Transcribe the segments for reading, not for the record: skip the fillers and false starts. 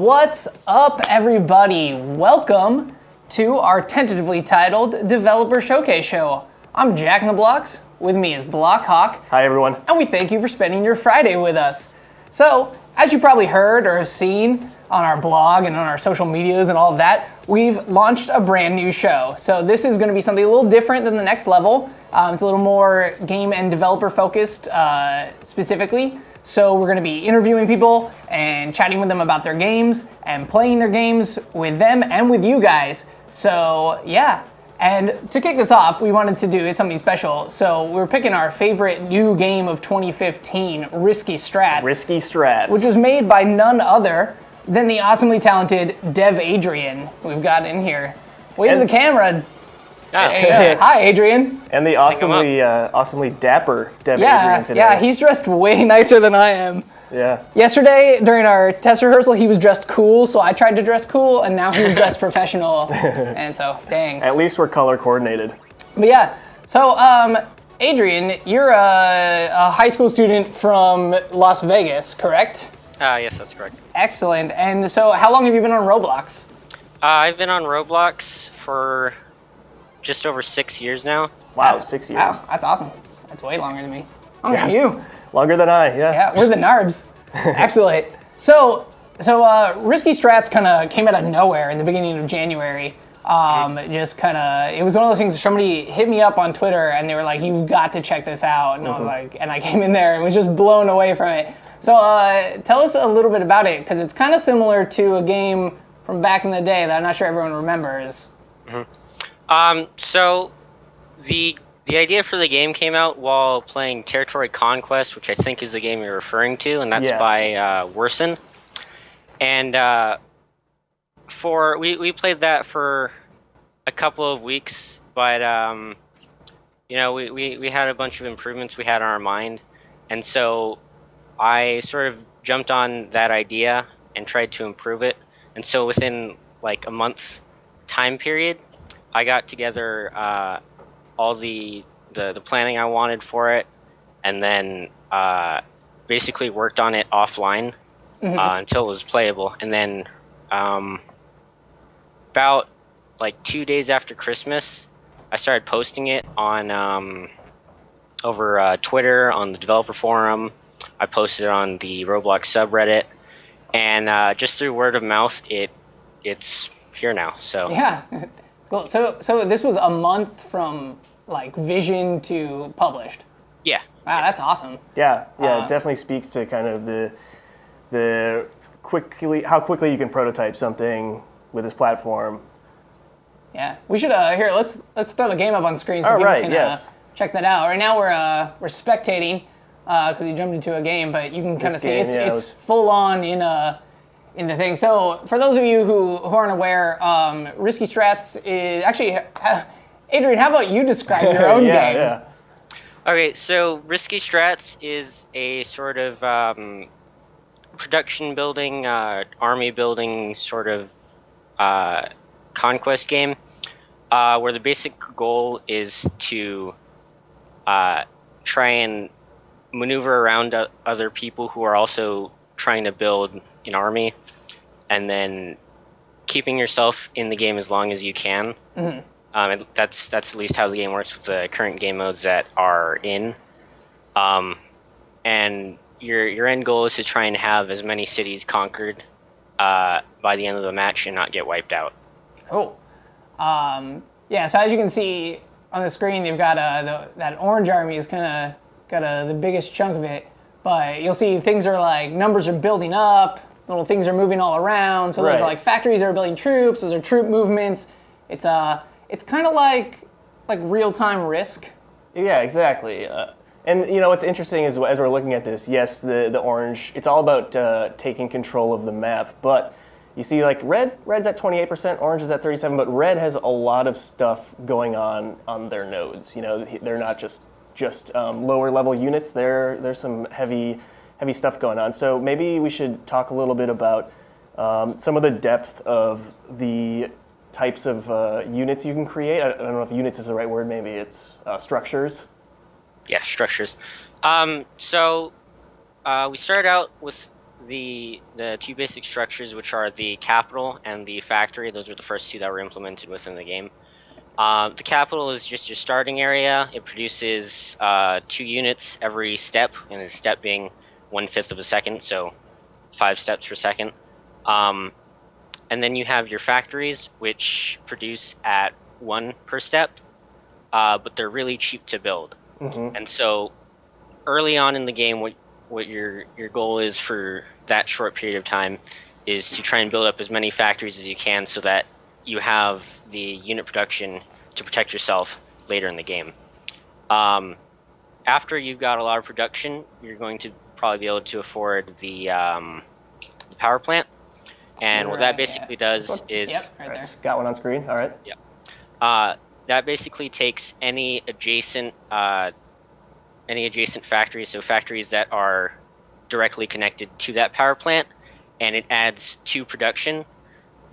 What's up, everybody? Welcome to our tentatively titled Developer Showcase Show. I'm Jack in the Blocks. With me is Blockhawk. Hi, everyone. And we thank you for spending your Friday with us. So, as you probably heard or have seen on our blog and on our social medias and all of that, we've launched a brand new show. So this is going to be something a little different than the next level. It's a little more game and developer focused specifically. So we're going to be interviewing people and chatting with them about their games and playing their games with them and with you guys. So yeah. And to kick this off, we wanted to do something special. So we're picking our favorite new game of 2015, Risky Strats. Risky Strats. Which was made by none other than the awesomely talented Dev Adrian, who we've got in here. Wave to the camera. Hi, Adrian. And the awesomely dapper Dev Adrian today. Yeah, he's dressed way nicer than I am. Yeah. Yesterday, during our test rehearsal, he was dressed cool, so I tried to dress cool, and now he's dressed professional. And so, dang. At least we're color coordinated. But yeah, so Adrian, you're a high school student from Las Vegas, correct? Yes, that's correct. Excellent. And so, how long have you been on Roblox? I've been on Roblox for just over 6 years now. Wow, 6 years. Wow, that's awesome. That's way longer than me. Longer than you. Longer than I, yeah. Yeah, we're the Narbs. Excellent. So Risky Strats kind of came out of nowhere in the beginning of January. Just kind of, it was one of those things, somebody hit me up on Twitter and they were like, you've got to check this out. And I was like, and I came in there and was just blown away from it. So tell us a little bit about it, because it's kind of similar to a game from back in the day that I'm not sure everyone remembers. So the idea for the game came out while playing Territory Conquest, which I think is the game you're referring to, and that's by Worsen. And we played that for a couple of weeks, but we had a bunch of improvements we had on our mind, and so I sort of jumped on that idea and tried to improve it. And so within like a month time period, I got together all the planning I wanted for it, and then basically worked on it offline until it was playable. And then about like 2 days after Christmas, I started posting it on over Twitter, on the developer forum. I posted it on the Roblox subreddit, and just through word of mouth, it's here now. So yeah, cool. So this was a month from like vision to published. Yeah. Wow, that's awesome. Yeah, it definitely speaks to kind of how quickly you can prototype something with this platform. Yeah, we should let's throw the game up on screen so people can check that out. Right now we're spectating because we jumped into a game, but you can kind of see it's full on in the thing. So for those of you who aren't aware, Risky Strats is actually. Adrian, how about you describe your own game? Yeah. Okay, so Risky Strats is a sort of production building, army building sort of conquest game, where the basic goal is to try and maneuver around other people who are also trying to build an army, and then keeping yourself in the game as long as you can. Mm-hmm. And that's at least how the game works with the current game modes that are in. And your end goal is to try and have as many cities conquered by the end of the match and not get wiped out. Cool. Yeah, so as you can see on the screen, you've got that orange army is kind of got the biggest chunk of it. But you'll see things are like, numbers are building up, little things are moving all around. So those are like factories that are building troops, those are troop movements. It's kind of like real-time Risk. Yeah, exactly. And what's interesting is as we're looking at this, yes, the orange, it's all about taking control of the map. But you see, like red's at 28%, orange is at 37%, but red has a lot of stuff going on their nodes. They're not just lower level units. There's some heavy stuff going on. So maybe we should talk a little bit about some of the depth of the types of units you can create. I don't know if units is the right word. Maybe it's structures. Yeah, structures. So we started out with the two basic structures, which are the capital and the factory. Those are the first two that were implemented within the game. The capital is just your starting area. It produces 2 units every step, and a step being 1/5 of a second, so 5 steps per second. And then you have your factories, which produce at 1 per step, but they're really cheap to build. And so early on in the game, what your goal is for that short period of time is to try and build up as many factories as you can so that you have the unit production to protect yourself later in the game. After you've got a lot of production, you're going to probably be able to afford the power plant. And what that basically does is... Yep, right there. Got one on screen, all right. Yep. That basically takes any adjacent factories, so factories that are directly connected to that power plant, and it adds 2 production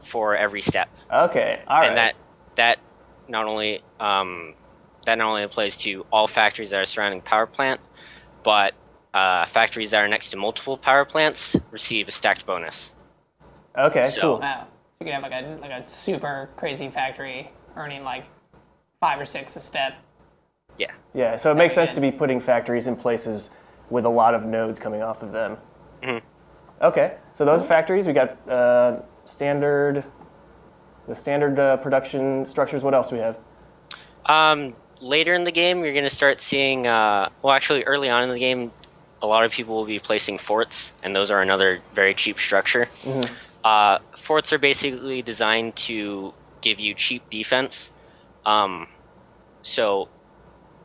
for every step. Okay, all right. And that not only applies to all factories that are surrounding the power plant, but factories that are next to multiple power plants receive a stacked bonus. Okay, cool. Wow. So you can have like a super crazy factory earning like 5 or 6 a step. Yeah. Yeah, so it makes sense to be putting factories in places with a lot of nodes coming off of them. Okay, so those are factories. We got the standard production structures. What else do we have? Later in the game, you're going to start seeing, actually early on in the game, a lot of people will be placing forts, and those are another very cheap structure. Forts are basically designed to give you cheap defense. So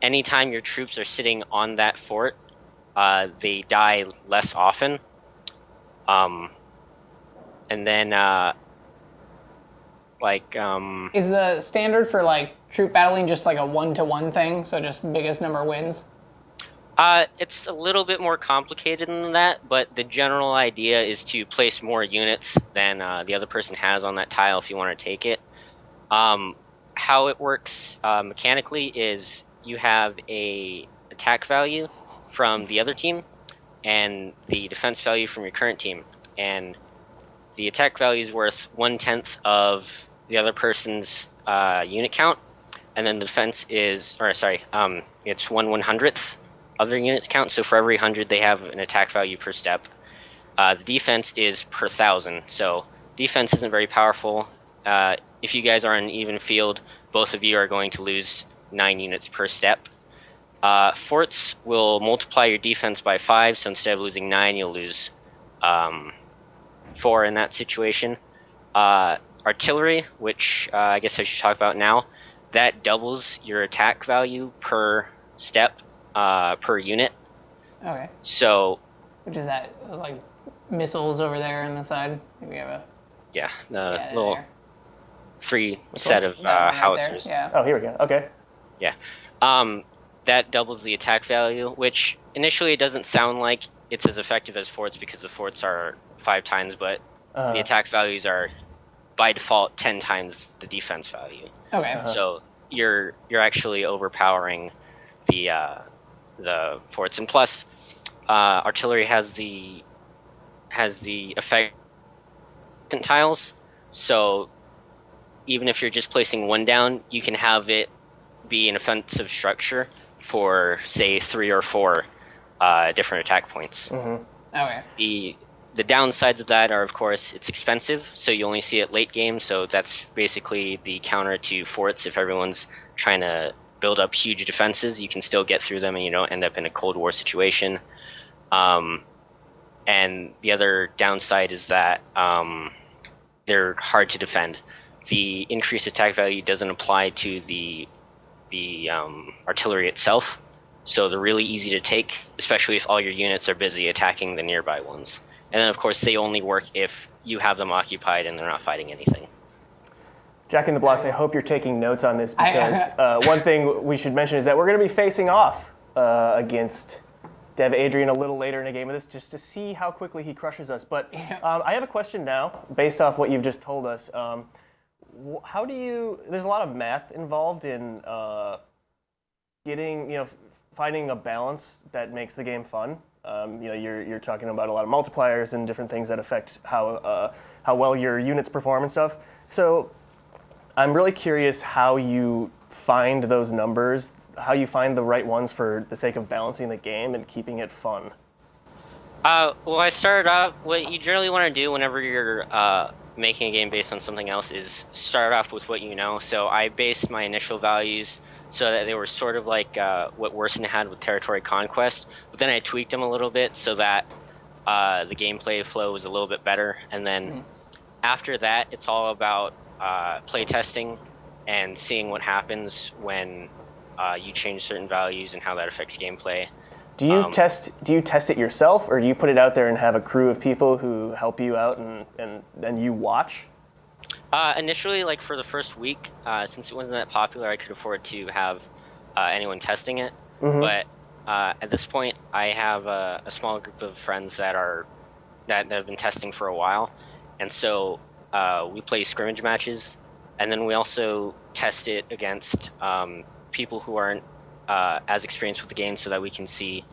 anytime your troops are sitting on that fort, they die less often. And then, Is the standard for like troop battling just like a 1-to-1 thing? So just biggest number wins? It's a little bit more complicated than that, but the general idea is to place more units than the other person has on that tile if you want to take it. How it works mechanically is you have a attack value from the other team and the defense value from your current team, and the attack value is worth 1/10 of the other person's unit count, and then the defense is, it's 1/100th of their unit count. So for every 100, they have an attack value per step. The defense is per 1,000. So defense isn't very powerful. If you guys are on an even field, both of you are going to lose 9 units per step. Forts will multiply your defense by 5, so instead of losing 9, you'll lose 4 in that situation. Artillery, which I guess I should talk about now, that doubles your attack value per step per unit. Okay. So... Which is that? Those like missiles over there on the side? We have a... little there. 3 set of Right howitzers. there, yeah. Oh, here we go. Okay. Yeah. That doubles the attack value, which initially it doesn't sound like it's as effective as forts because the forts are 5 times, but the attack values are by default 10 times the defense value. Okay. So you're actually overpowering the forts, and plus artillery has the effect tiles. So even if you're just placing 1 down, you can have it be an offensive structure for, say, 3 or 4 different attack points. Okay. The downsides of that are, of course, it's expensive, so you only see it late game, so that's basically the counter to forts. If everyone's trying to build up huge defenses, you can still get through them and you don't end up in a Cold War situation. And the other downside is that they're hard to defend. The increased attack value doesn't apply to the artillery itself, so they're really easy to take, especially if all your units are busy attacking the nearby ones. And then, of course, they only work if you have them occupied and they're not fighting anything. Jack in the Blocks, I hope you're taking notes on this because one thing we should mention is that we're going to be facing off against Dev Adrian a little later in a game of this just to see how quickly he crushes us. But I have a question now, based off what you've just told us. How do you? There's a lot of math involved in finding a balance that makes the game fun. You're talking about a lot of multipliers and different things that affect how well your units perform and stuff. So I'm really curious how you find those numbers, how you find the right ones for the sake of balancing the game and keeping it fun. Well, I started off. What you generally want to do whenever you're making a game based on something else is start off with what you know. So I based my initial values so that they were sort of like what Worsen had with Territory Conquest, but then I tweaked them a little bit so that the gameplay flow was a little bit better. And then after that, it's all about play testing and seeing what happens when you change certain values and how that affects gameplay. Do you test it yourself, or do you put it out there and have a crew of people who help you out and you watch? Initially, like for the first week, since it wasn't that popular, I could afford to have anyone testing it. Mm-hmm. But at this point, I have a small group of friends that have been testing for a while, and so we play scrimmage matches, and then we also test it against people who aren't as experienced with the game, so that we can see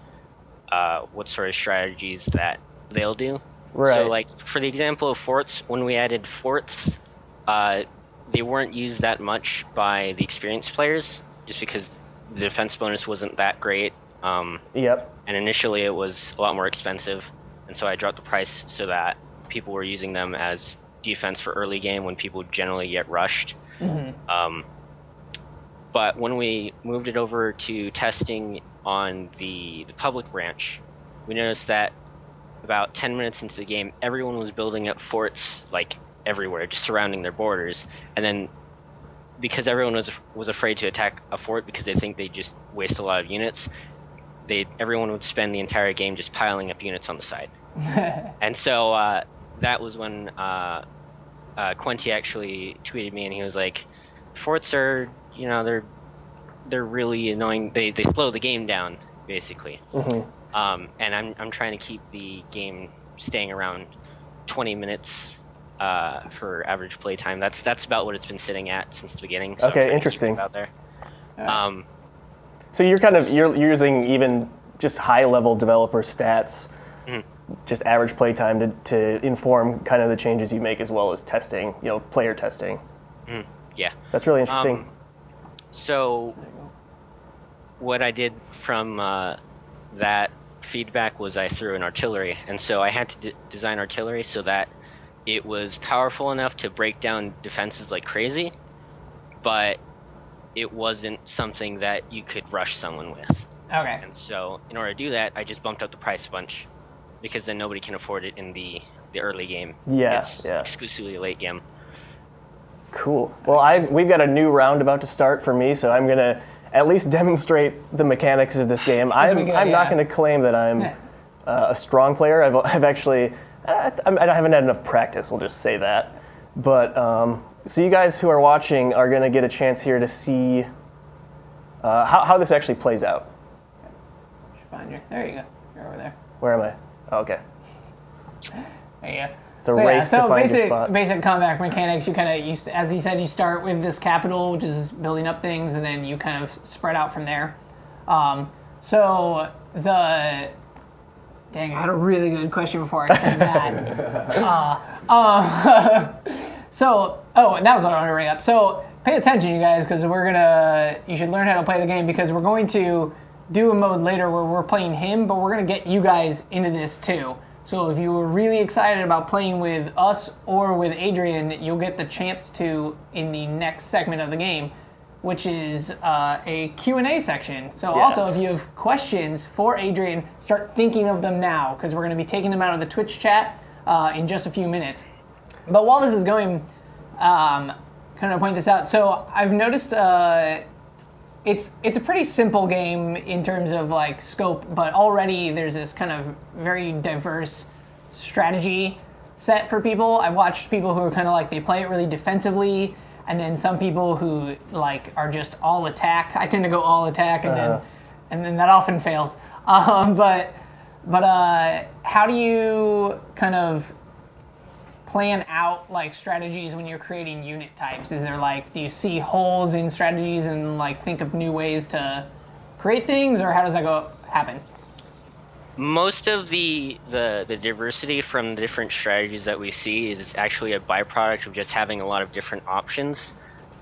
what sort of strategies that they'll do. Right. So, like for the example of forts, when we added forts, they weren't used that much by the experienced players, just because the defense bonus wasn't that great. Yep. And initially, it was a lot more expensive, and so I dropped the price so that people were using them as defense for early game when people generally get rushed. Mm-hmm. But when we moved it over to testing on the public branch, we noticed that about 10 minutes into the game, everyone was building up forts like everywhere, just surrounding their borders. And then because everyone was afraid to attack a fort because they think they just waste a lot of units, everyone would spend the entire game just piling up units on the side. And so that was when Quenty actually tweeted me, and he was like, forts are, they're really annoying. They slow the game down, basically. Mm-hmm. And I'm trying to keep the game staying around 20 minutes for average play time. That's about what it's been sitting at since the beginning. So okay, interesting. Out there. So you're using even just high level developer stats, mm-hmm. just average play time to inform kind of the changes you make, as well as testing, player testing. Mm-hmm. Yeah. That's really interesting. So what I did from that feedback was I threw in artillery, and so I had to design artillery so that it was powerful enough to break down defenses like crazy, but it wasn't something that you could rush someone with. Okay. And so in order to do that, I just bumped up the price a bunch, because then nobody can afford it in the early game. Yeah, it's exclusively a late game. Cool. Well, we've got a new round about to start for me, so I'm gonna at least demonstrate the mechanics of this game. I'm not gonna claim that I'm a strong player. I've actually I haven't had enough practice. We'll just say that. But so you guys who are watching are gonna get a chance here to see how this actually plays out. Find you. There you go. You're over there. Where am I? Oh, okay. There you go. It's a race to find your spot. Basic combat mechanics, you kind of, as he said, you start with this capital, which is building up things, and then you kind of spread out from there. Dang, I had a really good question before I said that. That was what I wanted to bring up. So pay attention, you guys, because you should learn how to play the game, because we're going to do a mode later where we're playing him, but we're going to get you guys into this too. So if you were really excited about playing with us or with Adrian, you'll get the chance to in the next segment of the game, which is a Q&A section. So yes. Also, if you have questions for Adrian, start thinking of them now, because we're going to be taking them out of the Twitch chat in just a few minutes. But while this is going, kind of point this out. So I've noticed it's a pretty simple game in terms of like scope, but already there's this kind of very diverse strategy set for people. I've watched people who are kind of like, they play it really defensively, and then some people who like are just all attack. I tend to go all attack, and then that often fails. But how do you kind of plan out like strategies when you're creating unit types? Is there like, do you see holes in strategies and like think of new ways to create things, or how does that happen? Most of the diversity from the different strategies that we see is actually a byproduct of just having a lot of different options.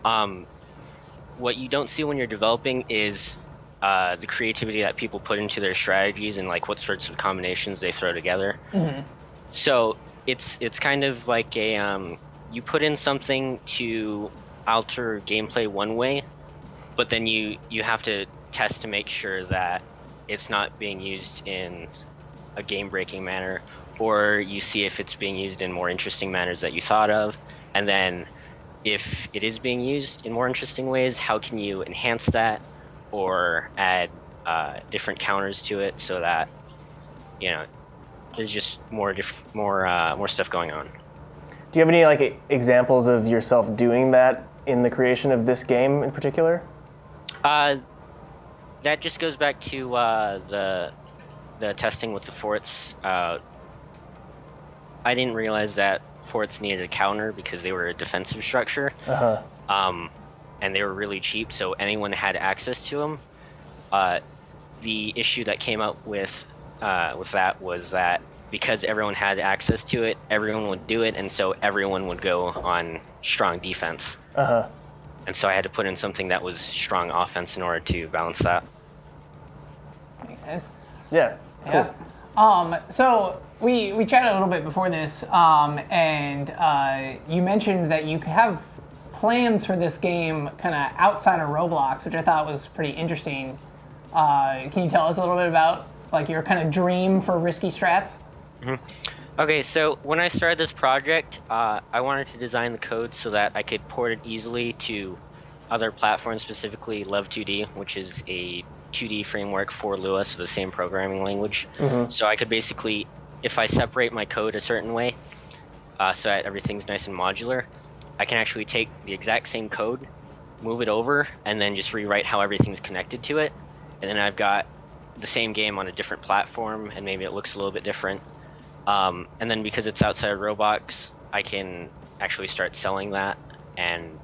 What you don't see when you're developing is the creativity that people put into their strategies and like what sorts of combinations they throw together. So it's kind of like a you put in something to alter gameplay one way, but then you have to test to make sure that it's not being used in a game-breaking manner, or you see if it's being used in more interesting manners that you thought of, and then if it is being used in more interesting ways, how can you enhance that or add different counters to it so that there's just more stuff going on. Do you have any like examples of yourself doing that in the creation of this game in particular? That just goes back to the testing with the forts. I didn't realize that forts needed a counter because they were a defensive structure. And they were really cheap, so anyone had access to them. The issue that came up with that was that because everyone had access to it, everyone would do it, and so everyone would go on strong defense. And so I had to put in something that was strong offense in order to balance that. Makes sense. Yeah. Cool. Yeah. So we chatted a little bit before this, and you mentioned that you have plans for this game kind of outside of Roblox, which I thought was pretty interesting. Can you tell us a little bit about like your kind of dream for Risky Strats? Okay, so when I started this project, I wanted to design the code so that I could port it easily to other platforms, specifically Love2D, which is a 2D framework for Lua, so the same programming language. So I could basically, if I separate my code a certain way, so that everything's nice and modular, I can actually take the exact same code, move it over, and then just rewrite how everything's connected to it. And then I've got the same game on a different platform, and maybe it looks a little bit different. And then because it's outside of Roblox, I can actually start selling that and,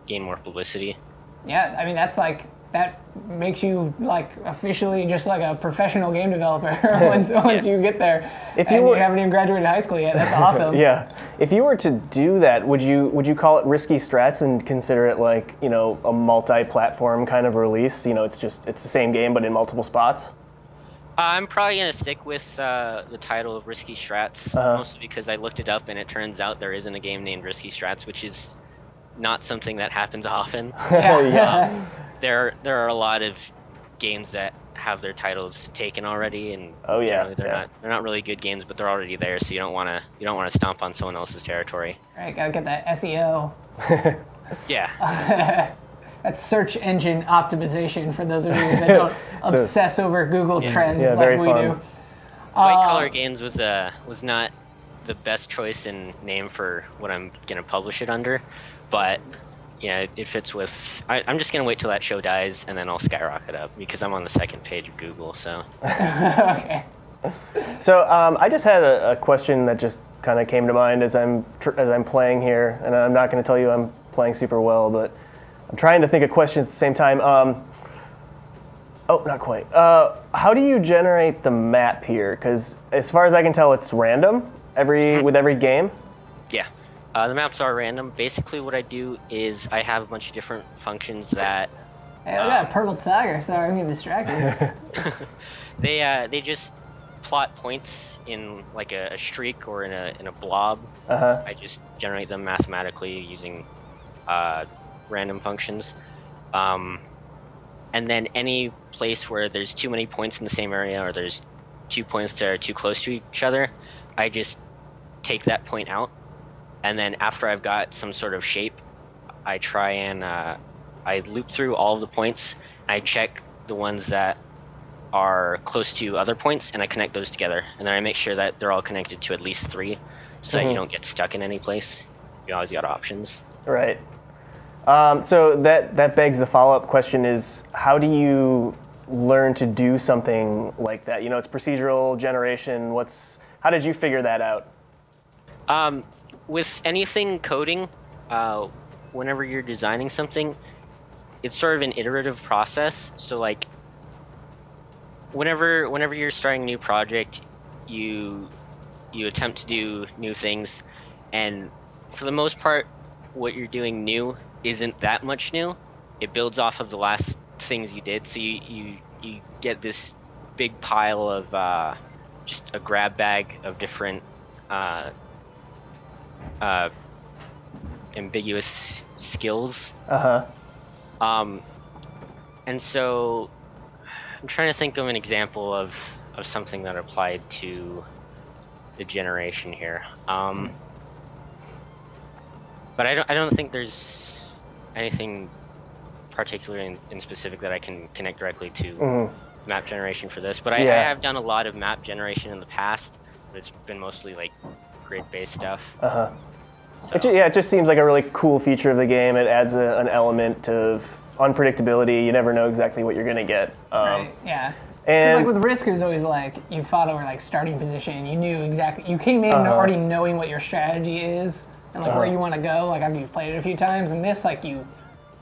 gain more publicity. Yeah, I mean, that makes you like officially just like a professional game developer once you get there. If you haven't even graduated high school yet, that's awesome. Yeah. If you were to do that, would you call it Risky Strats and consider it like, a multi-platform kind of release? It's the same game but in multiple spots? I'm probably going to stick with the title of Risky Strats, mostly because I looked it up and it turns out there isn't a game named Risky Strats, which is not something that happens often. There are a lot of games that have their titles taken already, and they're not really good games, but they're already there, so you don't want to stomp on someone else's territory. Right, gotta get that SEO. Yeah. That's search engine optimization for those of you that don't obsess over Google Trends like we do. White Collar Games was not the best choice in name for what I'm gonna publish it under, but it fits with. I'm just gonna wait till that show dies and then I'll skyrocket up because I'm on the second page of Google. So. Okay. So I just had a question that just kind of came to mind as I'm playing here, and I'm not going to tell you I'm playing super well, but I'm trying to think of questions at the same time. Not quite. How do you generate the map here? Because as far as I can tell, it's random with every game. Yeah. The maps are random. Basically, what I do is I have a bunch of different functions that. Hey, we got a purple tiger. Sorry, I'm getting distracted. They just plot points in like a streak or in a blob. I just generate them mathematically using random functions. And then any place where there's too many points in the same area or there's 2 points that are too close to each other, I just take that point out. And then after I've got some sort of shape, I try and I loop through all of the points. I check the ones that are close to other points, and I connect those together. And then I make sure that they're all connected to at least 3, so that you don't get stuck in any place. You always got options. Right. So that begs the follow-up question is, how do you learn to do something like that? It's procedural generation. How did you figure that out? With anything coding, whenever you're designing something, it's sort of an iterative process. So like, whenever you're starting a new project, you attempt to do new things, and for the most part, what you're doing new isn't that much new. It builds off of the last things you did, so you get this big pile of just a grab bag of different ambiguous skills. And so I'm trying to think of an example of something that applied to the generation here. But I don't think there's anything particularly in specific that I can connect directly to map generation for this. But I have done a lot of map generation in the past, but it's been mostly like grid-based stuff. So. It just seems like a really cool feature of the game. It adds an element of unpredictability. You never know exactly what you're going to get. Right, yeah. And Because like with Risk, it was always like you fought over like starting position. You knew exactly. You came in already knowing what your strategy is and like where you want to go. Like after you've played it a few times, and this like you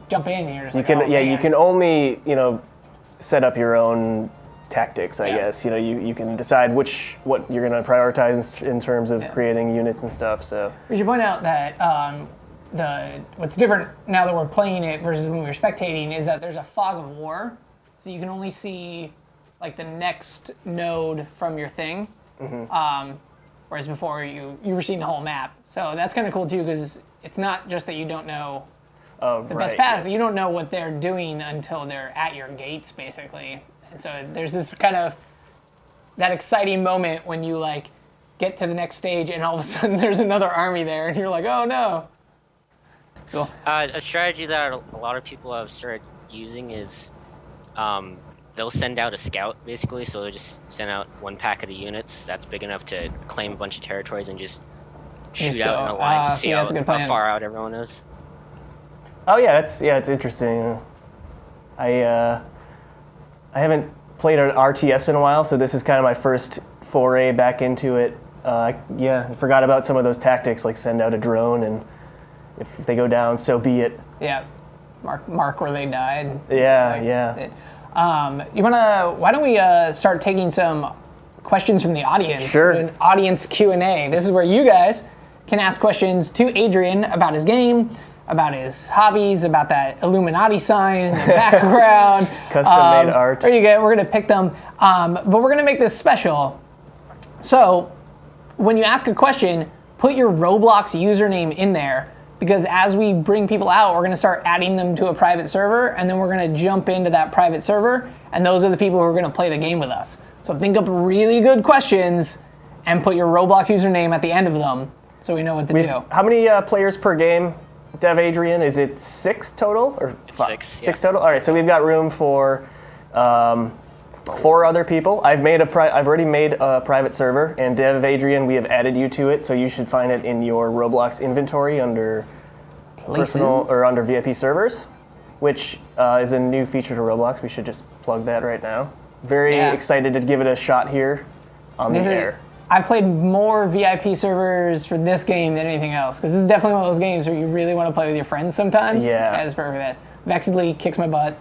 jump in and you're just you can only set up your own tactics. I guess you can decide what you're going to prioritize in terms of creating units and stuff. So we should point out that what's different now that we're playing it versus when we were spectating is that there's a fog of war, so you can only see like the next node from your thing, whereas before you were seeing the whole map. So that's kind of cool too, because it's not just that you don't know the best path, but you don't know what they're doing until they're at your gates, basically. And so there's this kind of that exciting moment when you like get to the next stage and all of a sudden there's another army there and you're like, oh no. That's cool. A strategy that a lot of people have started using is they'll send out a scout, basically, so they'll just send out one packet of units that's big enough to claim a bunch of territories and just shoot out in a line to see how far out everyone is. Oh yeah, it's interesting. I haven't played an RTS in a while, so this is kind of my first foray back into it. I forgot about some of those tactics, like send out a drone, and if they go down, so be it. Yeah, mark where they died. Yeah. Why don't we start taking some questions from the audience? Sure. An audience Q&A. This is where you guys can ask questions to Adrian about his game, about his hobbies, about that Illuminati sign in the background. Custom-made art. There you go. We're going to pick them. But we're going to make this special. So when you ask a question, put your Roblox username in there, because as we bring people out, we're going to start adding them to a private server, and then we're going to jump into that private server, and those are the people who are going to play the game with us. So think up really good questions and put your Roblox username at the end of them so we know what to do. How many players per game, Dev Adrian? Is it 6 total or 5? 6. 6 total. All right, so we've got room for 4 other people. I've already made a private server, and Dev Adrian, we have added you to it, so you should find it in your Roblox inventory under personal or under VIP servers, which is a new feature to Roblox. We should just plug that right now. Very excited to give it a shot here on the air. I've played more VIP servers for this game than anything else, because this is definitely one of those games where you really want to play with your friends sometimes. Yeah. That is perfect for this. Vexedly kicks my butt.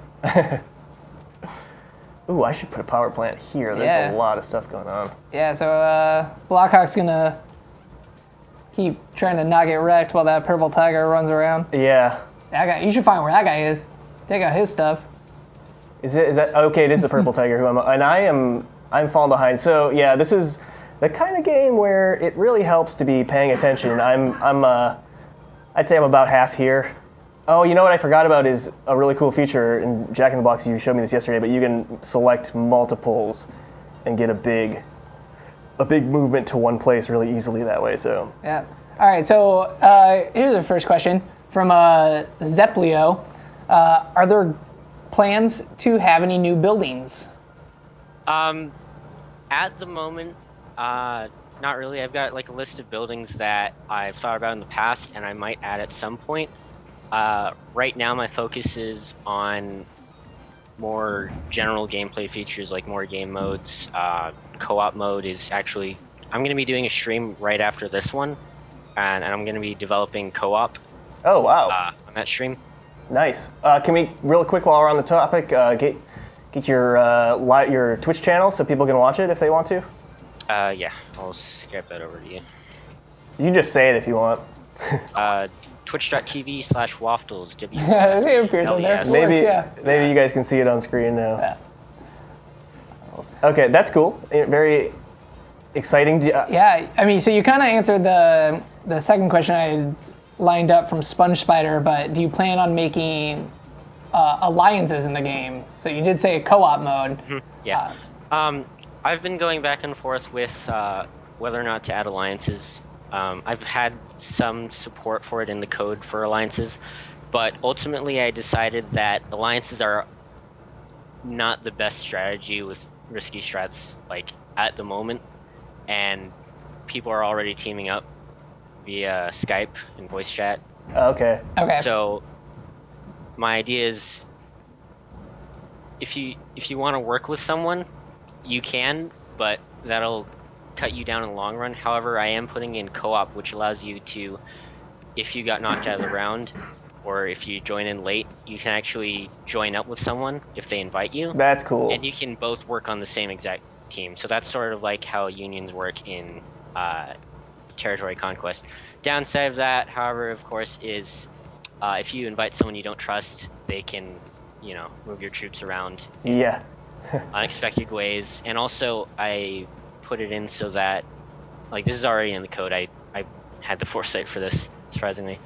Ooh, I should put a power plant here. There's a lot of stuff going on. Yeah, so Blackhawk's going to keep trying to not get wrecked while that purple tiger runs around. Yeah. That guy, you should find where that guy is. Take out his stuff. Is that okay? It is the purple tiger who I'm falling behind. So yeah, this is the kind of game where it really helps to be paying attention. I'd say I'm about half here. Oh, you know what I forgot about is a really cool feature in Jack in the Box. You showed me this yesterday, but you can select multiples and get a big movement to one place really easily that way. So yeah. All right. So here's the first question from Zeplio. Are there plans to have any new buildings? At the moment, not really. I've got like a list of buildings that I've thought about in the past, and I might add at some point. Right now, my focus is on more general gameplay features, like more game modes. Co-op mode is actually... I'm going to be doing a stream right after this one, and I'm going to be developing co-op. Oh, wow. On that stream. Nice. Can we, real quick while we're on the topic, get get your Twitch channel so people can watch it if they want to? Yeah, I'll Skype that over to you. You can just say it if you want. Twitch.tv/waftles. It appears on there. Yes. Maybe you guys can see it on screen now. Yeah. Okay, that's cool. Very exciting. Yeah, I mean, so you kind of answered the second question I had lined up from Sponge Spider, but do you plan on making alliances in the game? So you did say a co-op mode. Yeah. I've been going back and forth with whether or not to add alliances. I've had some support for it in the code for alliances, but ultimately I decided that alliances are not the best strategy with risky strats like at the moment, and people are already teaming up via Skype and voice chat. Okay. So my idea is if you want to work with someone, you can, but that'll cut you down in the long run. However, I am putting in co-op, which allows you to, if you got knocked out of the round, or if you join in late, you can actually join up with someone if they invite you. That's cool. And you can both work on the same exact team. So that's sort of like how unions work in territory conquest. Downside of that, however, of course, is if you invite someone you don't trust, they can, move your troops around. Yeah. Unexpected ways. And also, I put it in so that, like, this is already in the code. I had the foresight for this, surprisingly.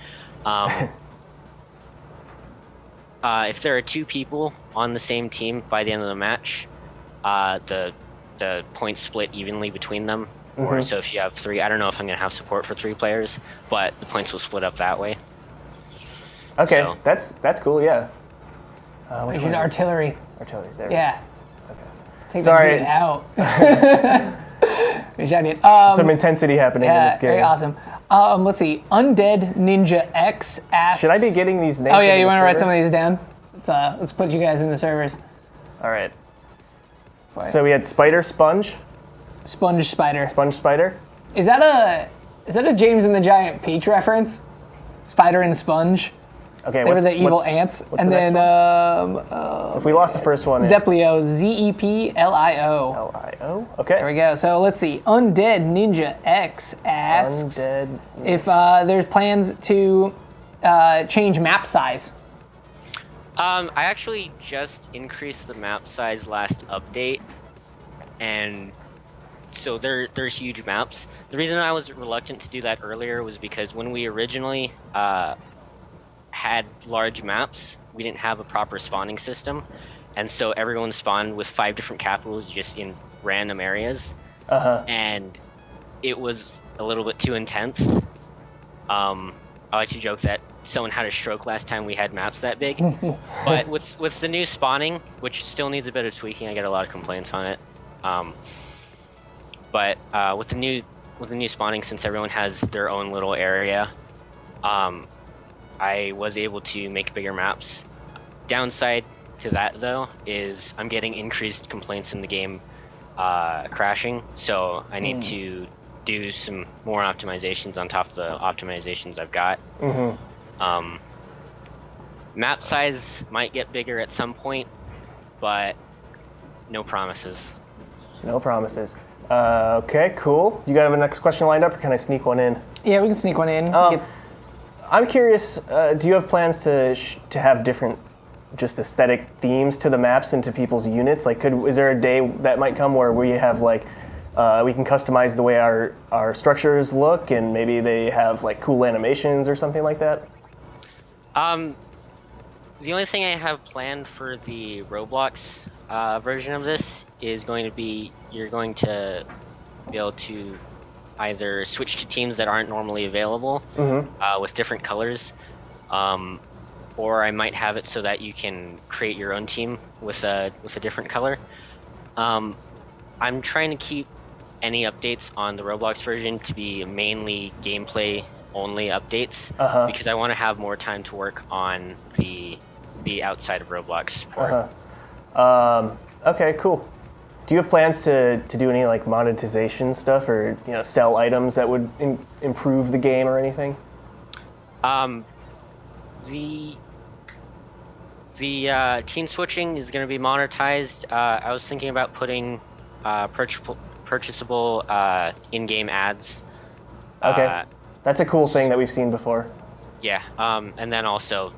If there are 2 people on the same team by the end of the match, the points split evenly between them. Or so if you have 3, I don't know if I'm going to have support for 3 players, but the points will split up that way. Okay, So. that's cool. Yeah. We should artillery. Artillery. There. Yeah. Okay. Take Sorry. that dude out. We should need. Some intensity happening in this game. Very awesome. Let's see. Undead Ninja X asks. Should I be getting these names? Oh yeah, you want to write some of these down? Let's put you guys in the servers. All right. So we had Spider Sponge. Sponge Spider. Sponge Spider. Is that a James and the Giant Peach reference? Spider and Sponge. Okay. They were the evil ants. What's and the then next one? If we lost the first one. Zeplio. Zeplio. Lio. Okay. There we go. So let's see. Undead Ninja X asks if there's plans to change map size. I actually just increased the map size last update, and so they're huge maps. The reason I was reluctant to do that earlier was because when we originally had large maps, we didn't have a proper spawning system, and so everyone spawned with 5 different capitals just in random areas, and it was a little bit too intense. I like to joke that someone had a stroke last time we had maps that big. But with the new spawning, which still needs a bit of tweaking, I get a lot of complaints on it. But with the new spawning, since everyone has their own little area, I was able to make bigger maps. Downside to that though is I'm getting increased complaints in the game crashing, so I need to do some more optimizations on top of the optimizations I've got. Map size might get bigger at some point, but no promises. No promises. Okay, cool. You got a next question lined up, or can I sneak one in? Yeah, we can sneak one in. I'm curious, do you have plans to have different just aesthetic themes to the maps and to people's units? Like, is there a day that might come where we have like, we can customize the way our structures look, and maybe they have like cool animations or something like that? The only thing I have planned for the Roblox version of this is going to be you're going to be able to either switch to teams that aren't normally available with different colors, or I might have it so that you can create your own team with a different color. I'm trying to keep any updates on the Roblox version to be mainly gameplay only updates because I want to have more time to work on the outside of Roblox part. Okay, cool. Do you have plans to do any like monetization stuff, or sell items that would improve the game or anything? The The team switching is going to be monetized. I was thinking about putting purchasable in-game ads. Okay. That's a cool thing that we've seen before. Yeah, and then also,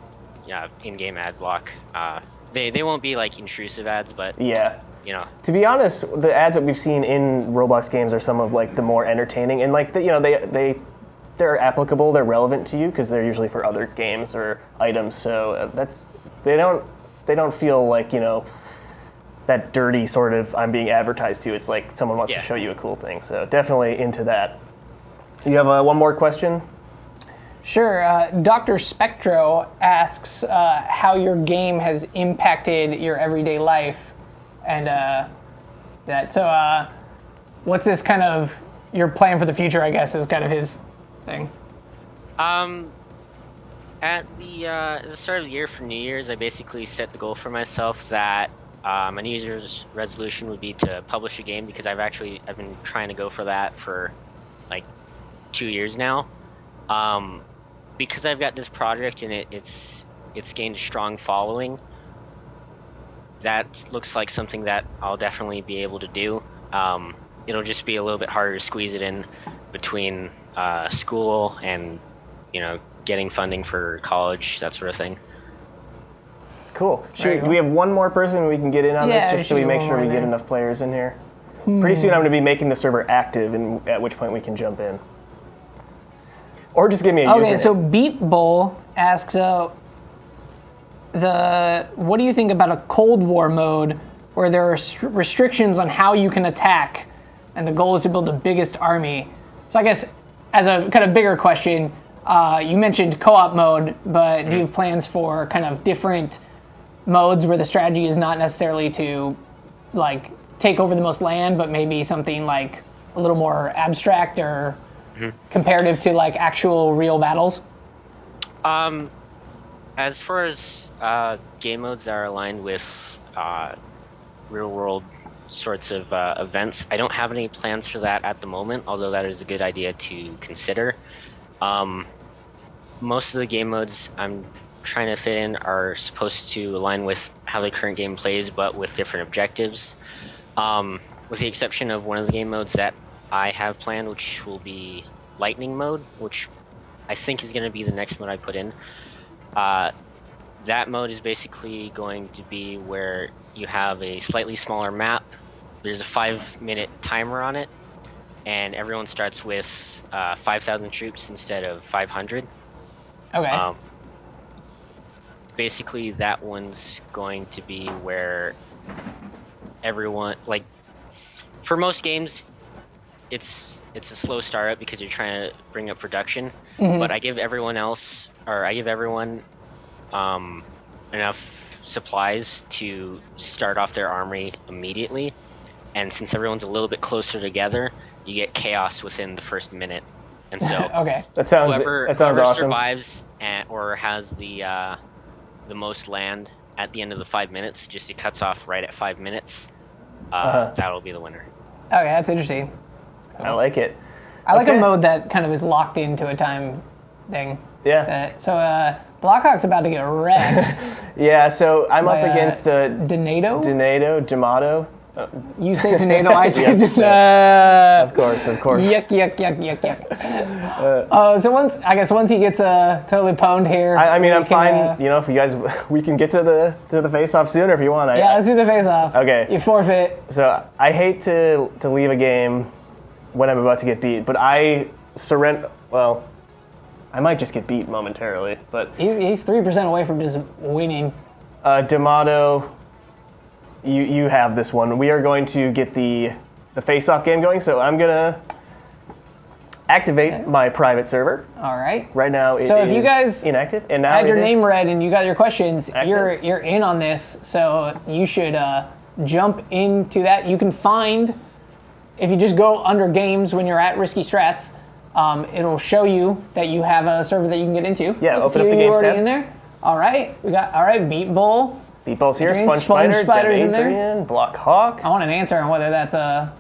in-game ad block. They won't be like intrusive ads, but Yeah. you know. To be honest, the ads that we've seen in Roblox games are some of like the more entertaining, and like they're applicable, they're relevant to you because they're usually for other games or items. So they don't feel like that dirty sort of I'm being advertised to. It's like someone wants to show you a cool thing. So definitely into that. You have one more question? Sure. Dr. Spectro asks how your game has impacted your everyday life, and that. So, what's this kind of your plan for the future? I guess is kind of his thing. At the start of the year for New Year's, I basically set the goal for myself that my New Year's resolution would be to publish a game, because I've been trying to go for that for like 2 years now. Because I've got this project and it's gained a strong following. That looks like something that I'll definitely be able to do. It'll just be a little bit harder to squeeze it in between school and getting funding for college, that sort of thing. Cool. Do we have one more person we can get in on this, just so we make sure we get enough players in here? Pretty soon I'm going to be making the server active, and at which point we can jump in. Or just give me a username. Okay, so Beat Bull asks, what do you think about a Cold War mode where there are restrictions on how you can attack, and the goal is to build the biggest army? So I guess as a kind of bigger question, you mentioned co-op mode, but do you have plans for kind of different modes where the strategy is not necessarily to like take over the most land, but maybe something like a little more abstract or comparative to like actual real battles? As far as game modes that are aligned with real world sorts of events, I don't have any plans for that at the moment, although that is a good idea to consider. Most of the game modes I'm trying to fit in are supposed to align with how the current game plays, but with different objectives. With the exception of one of the game modes that I have planned, which will be Lightning mode, which I think is going to be the next mode I put in. That mode is basically going to be where you have a slightly smaller map. There's a 5-minute timer on it, and everyone starts with 5,000 troops instead of 500. Okay. Basically, that one's going to be where everyone, like, for most games, it's a slow startup because you're trying to bring up production. But I give everyone enough supplies to start off their army immediately. And since everyone's a little bit closer together, you get chaos within the first minute. And so Okay. That sounds whoever awesome. survives or has the most land at the end of the 5 minutes, just it cuts off right at 5 minutes. That'll be the winner. Okay, that's interesting. I like it. I like a Okay. mode that kind of is locked into a time thing. Yeah. So Blackhawk's about to get wrecked. Yeah, so I'm by, up against Donato? Demato. You say Donato, I say Yes, Donato. Of course. Yuck. So once he gets totally pwned here. I mean, we I'm can, fine. If you guys, we can get to the face-off sooner if you want. Yeah, let's do the face-off. Okay. You forfeit. So I hate to leave a game when I'm about to get beat, but I surrender. Well, I might just get beat momentarily, but He's 3% away from just winning. Demato, you have this one. We are going to get the face-off game going, so I'm gonna activate my private server. All right. Right now it is So if you guys inactive, and now had your it is name read and you got your questions, active. you're in on this. So you should jump into that. You can find, if you just go under games when you're at Risky Strats, it'll show you that you have a server that you can get into. Yeah, Look, open up the games already tab. in there. All right, Beat Bull. Beatball's here, Adrian, Sponge Spider, Spider's Dev in there. Adrian, Block Hawk. I want an answer on whether that's a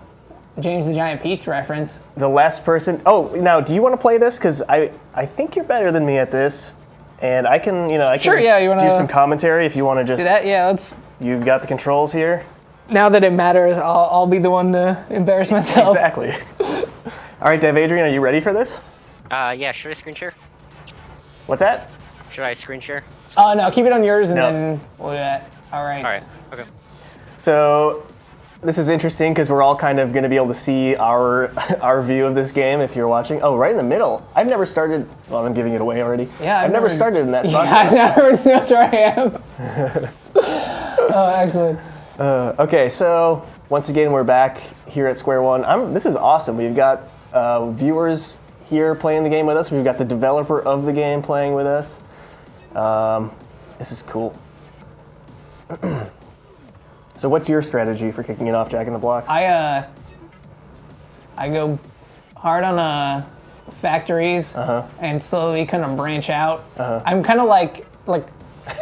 James the Giant Peach reference. The last person. Oh, now, do you want to play this? Because I think you're better than me at this. And I can, Sure, yeah, you wanna do some commentary if you want to just do that? Yeah, let's. You've got the controls here. Now that it matters, I'll be the one to embarrass myself. Exactly. All right, Dev Adrian, are you ready for this? Yeah, should I screen share? What's that? Should I screen share? Oh, no, keep it on yours and No. then we'll do that. All right. All right, okay. So this is interesting because we're all kind of going to be able to see our view of this game if you're watching. Oh, right in the middle. I've never started. Well, I'm giving it away already. Yeah, I've never started in that spot. Yeah, that's where I am. Oh, excellent. Okay, so once again, we're back here at Square One. This is awesome. We've got viewers here playing the game with us. We've got the developer of the game playing with us. This is cool. So what's your strategy for kicking it off, Jack in the Blocks? I go hard on factories and slowly kind of branch out. I'm kind of like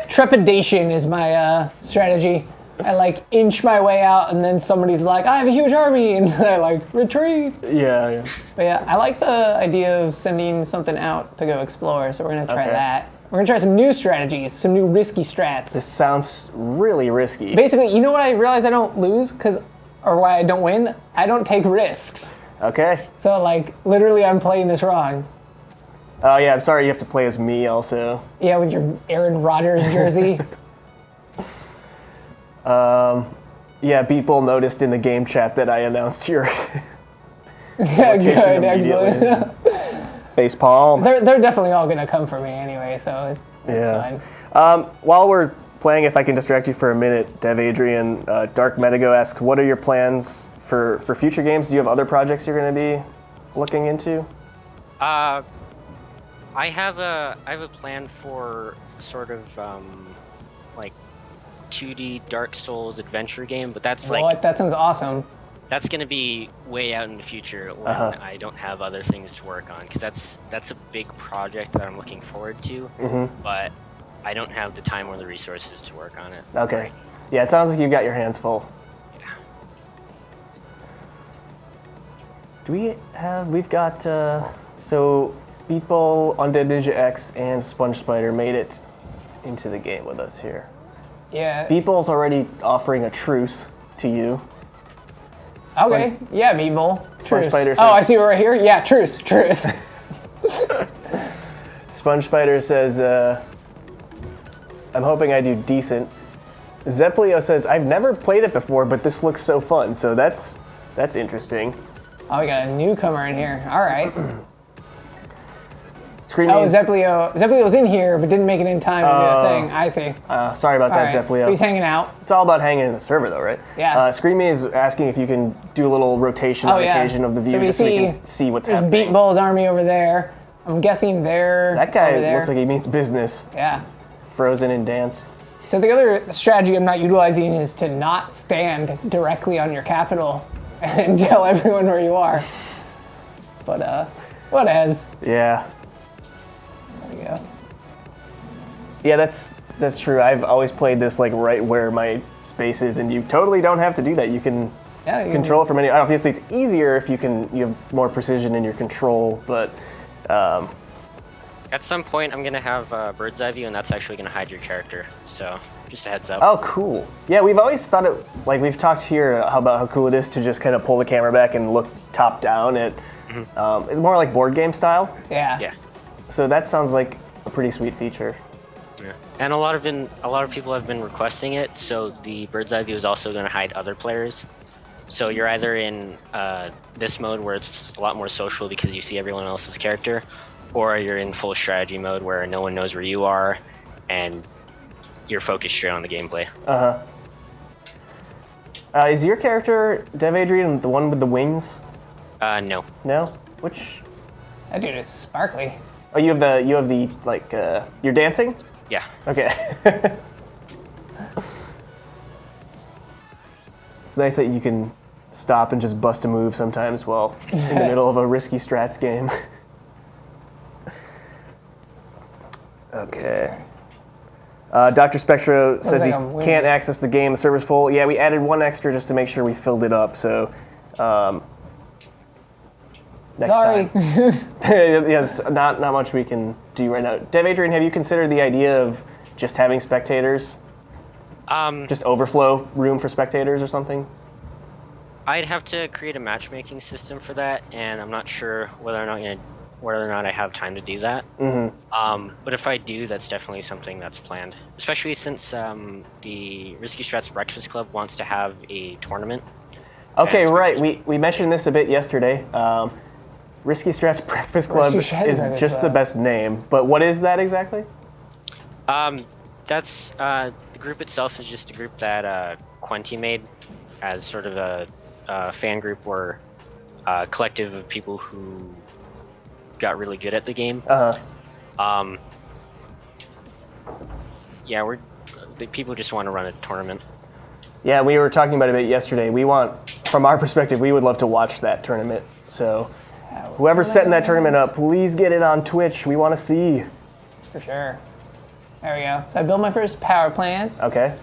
trepidation is my strategy. I like inch my way out, and then somebody's like, "I have a huge army," and I like retreat. Yeah. But yeah, I like the idea of sending something out to go explore. So we're gonna try that. We're gonna try some new strategies, some new risky strats. This sounds really risky. Basically, you know what I realize I don't lose or why I don't win? I don't take risks. Okay. So like literally, I'm playing this wrong. Oh yeah, I'm sorry you have to play as me also. Yeah, with your Aaron Rodgers jersey. Yeah, people noticed in the game chat that I announced your Yeah, good, immediately. excellent. face palm. They're definitely all gonna come for me anyway, so it's fine. While we're playing, if I can distract you for a minute, Dev Adrian, Dark Medigo asks, what are your plans for future games? Do you have other projects you're going to be looking into? I have a plan for sort of like 2D Dark Souls adventure game, but that's like What? That sounds awesome. that's gonna be way out in the future when I don't have other things to work on, because that's a big project that I'm looking forward to, but I don't have the time or the resources to work on it. Okay. Yeah, it sounds like you've got your hands full. Yeah. We've got, so Beatball, Undead Ninja X, and Sponge Spider made it into the game with us here. Yeah. Beatball's already offering a truce to you. Okay. Yeah, Meatball. Sponge Truce. Spider says, Oh, I see we're right here. Yeah, truce. Sponge Spider says, I'm hoping I do decent. Zeplio says, I've never played it before, but this looks so fun. So that's interesting. Oh, we got a newcomer in here. All right. Screaming. Zeplio's in here, but didn't make it in time to do a thing. I see. Sorry about that, All right. Zeplio. He's hanging out. It's all about hanging in the server, though, right? Yeah. Screamy is asking if you can do a little rotation on occasion of the view, just so we can see what's happening. There's Beatball's army over there. I'm guessing they're That guy over there. looks like he means business. Yeah. Frozen in dance. So the other strategy I'm not utilizing is to not stand directly on your capital and tell everyone where you are. But whatevs. Yeah. There we go. Yeah, that's true. I've always played this like right where my space is, and you totally don't have to do that. You can control it from any. Obviously, it's easier if you have more precision in your control, but. At some point, I'm gonna have bird's eye view, and that's actually gonna hide your character. So just a heads up. Oh, cool. Yeah, we've always thought it, like we've talked here about how cool it is to just kind of pull the camera back and look top down at. It's more like board game style. Yeah. Yeah. So that sounds like a pretty sweet feature. Yeah. And a lot of people have been requesting it. So the bird's eye view is also gonna hide other players. So you're either in this mode where it's a lot more social because you see everyone else's character, or you're in full strategy mode where no one knows where you are, and you're focused straight on the gameplay. Is your character, Dev Adrian, the one with the wings? No. No? Which? That dude is sparkly. Oh, you have the like, you're dancing? Yeah. Okay. It's nice that you can stop and just bust a move sometimes while in the middle of a risky strats game. Okay. Dr. Spectro says he can't access the game. The server's full. Yeah, we added one extra just to make sure we filled it up. So next Sorry. time. Yeah, it's not much we can do you right now? Dev Adrian, have you considered the idea of just having spectators? Just overflow room for spectators or something? I'd have to create a matchmaking system for that, and I'm not sure whether or not I have time to do that. But if I do, that's definitely something that's planned. Especially since the Risky Strats Breakfast Club wants to have a tournament. Okay, right. We mentioned this a bit yesterday. Risky Strats Breakfast Club is just the best name. But what is that exactly? That's the group itself is just a group that Quenti made as sort of a fan group or a collective of people who got really good at the game. Yeah, the people just want to run a tournament. Yeah, we were talking about it a bit yesterday. From our perspective, we would love to watch that tournament. So whoever's setting that tournament up, please get it on Twitch. We want to see. For sure. There we go. So I built my first power plant. Okay.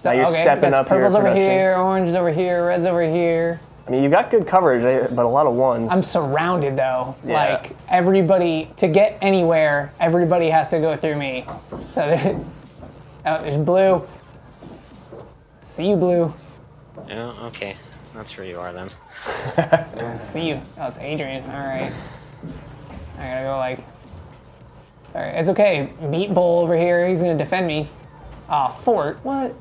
Now you're stepping up your purple's over production. here, orange is over here, red's over here. I mean, you got good coverage, but a lot of ones. I'm surrounded though. Yeah. Like everybody, to get anywhere, everybody has to go through me. So there's blue. See you, blue. Yeah, okay. That's where you are then. See you. Oh, it's Adrian. All right. I gotta go like. Sorry, it's okay. Meat Bowl over here. He's gonna defend me. Fort. What?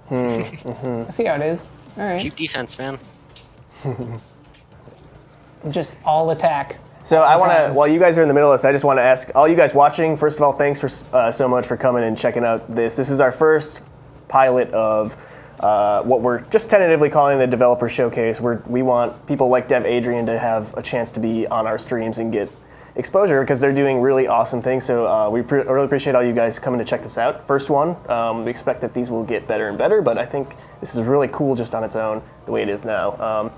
I see how it is. All right. Keep defense, man. Just all attack. So I want to, while you guys are in the middle of this, I just want to ask all you guys watching, first of all, thanks for so much for coming and checking out this. This is our first pilot of what we're just tentatively calling the Developer Showcase, where we want people like Dev Adrian to have a chance to be on our streams and get exposure because they're doing really awesome things. So we really appreciate all you guys coming to check this out. First one, we expect that these will get better and better, but I think this is really cool just on its own, the way it is now.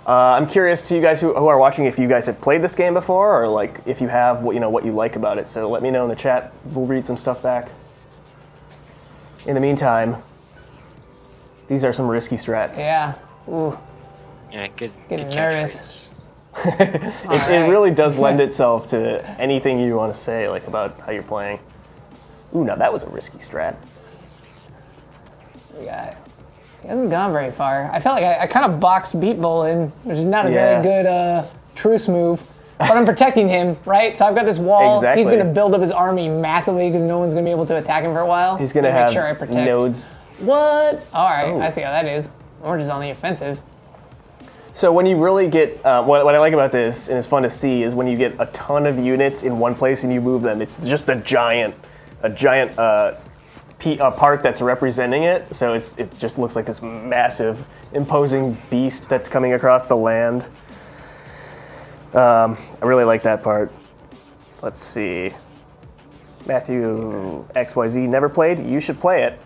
I'm curious to you guys who are watching if you guys have played this game before, or like if you have, what you like about it. So let me know in the chat. We'll read some stuff back. In the meantime, these are some risky strats. Yeah. Ooh. Yeah, good. Getting good nervous. It really does lend itself to anything you want to say, like about how you're playing. Ooh, now that was a risky strat. Yeah. He hasn't gone very far. I felt like I kind of boxed Beat Bowl in, which is not a very good truce move. But I'm protecting him, right? So I've got this wall. Exactly. He's going to build up his army massively because no one's going to be able to attack him for a while. He's going to have make sure I protect. nodes. What? All right, I see how that is. Orange is on the offensive. So when you really get, what I like about this, and it's fun to see, is when you get a ton of units in one place and you move them, it's just a giant part that's representing it. So it just looks like this massive, imposing beast that's coming across the land. I really like that part. Let's see. Matthew XYZ never played. You should play it.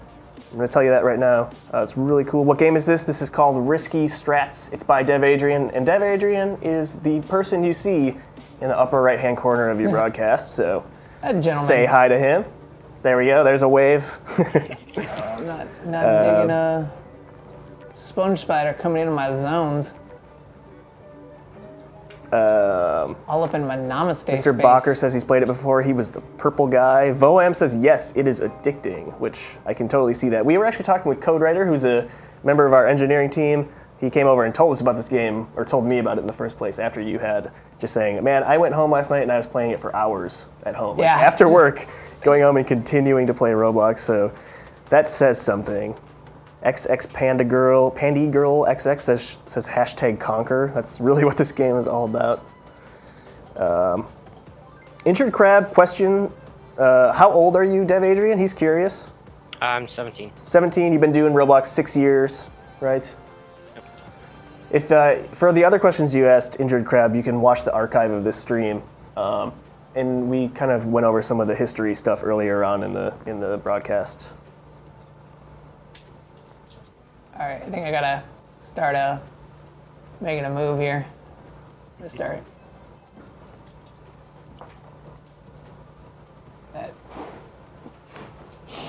I'm going to tell you that right now. It's really cool. What game is this? This is called Risky Strats. It's by Dev Adrian, and Dev Adrian is the person you see in the upper right-hand corner of your broadcast. So say hi to him. There we go. There's a wave. I'm not digging a sponge spider coming into my zones. All up in my namaste Mr. space. Bacher says he's played it before. He was the purple guy. Voam says, yes, it is addicting, which I can totally see that. We were actually talking with CodeWriter, who's a member of our engineering team. He came over and told us about this game, or told me about it in the first place after you had, just saying, man, I went home last night and I was playing it for hours at home. Yeah. Like, after work, going home and continuing to play Roblox. So that says something. XX Pandy Girl XX says hashtag conquer. That's really what this game is all about. Injured Crab question, how old are you, Dev Adrian? He's curious. I'm 17. 17, you've been doing Roblox 6 years, right? If for the other questions you asked, Injured Crab, you can watch the archive of this stream. And we kind of went over some of the history stuff earlier on in the broadcast. All right, I think I gotta start making a move here. Let's start.